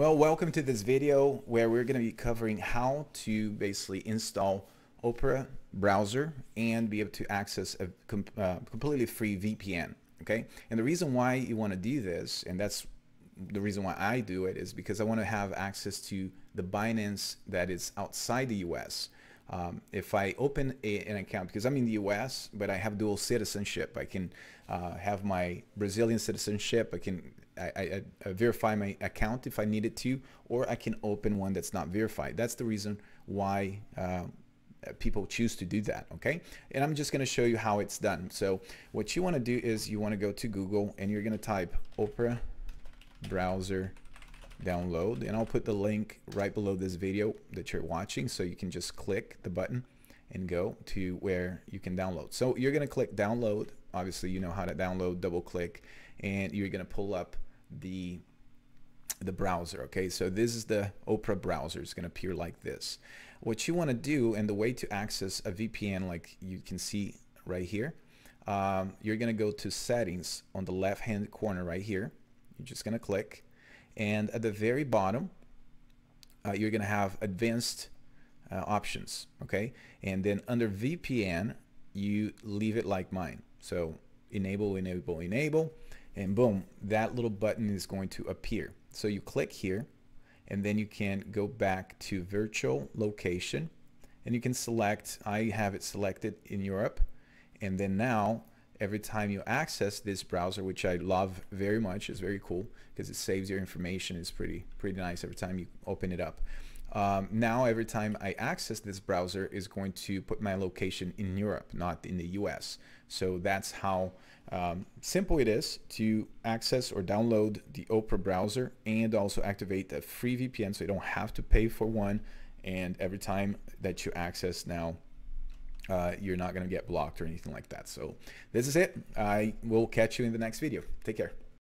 Well, welcome to this video where we're going to be covering how to basically install Opera browser and be able to access a completely free VPN. Okay, and the reason why you want to do this, and that's the reason why I do it, is because I want to have access to the Binance that is outside the US. If I open an account, because I'm in the US, but I have dual citizenship, I can have my Brazilian citizenship, I verify my account if I needed to, or I can open one that's not verified. That's the reason why people choose to do that, okay? And I'm just gonna show you how it's done. So what you wanna do is you wanna go to Google and you're gonna type Opera browser download, and I'll put the link right below this video that you're watching, so you can just click the button and go to where you can download. So you're gonna click download. Obviously you know how to download, double click, and you're gonna pull up the browser. Okay, so this is the Opera browser. It's gonna appear like this. What you want to do, and the way to access a VPN, like you can see right here, you're gonna go to settings on the left hand corner right here. You're just gonna click, and at the very bottom you're gonna have advanced options. Okay, and then under VPN you leave it like mine, so enable, enable, enable, and boom, that little button is going to appear. So you click here, and then you can go back to virtual location, and you can select, I have it selected in Europe, and then now every time you access this browser, which I love very much, it's very cool because it saves your information, it's pretty nice every time you open it up. Now every time I access this browser is going to put my location in Europe, not in the US. So that's how simple it is to access or download the Opera browser and also activate a free VPN, so you don't have to pay for one, and every time that you access now you're not going to get blocked or anything like that. So this is it. I will catch you in the next video. Take care.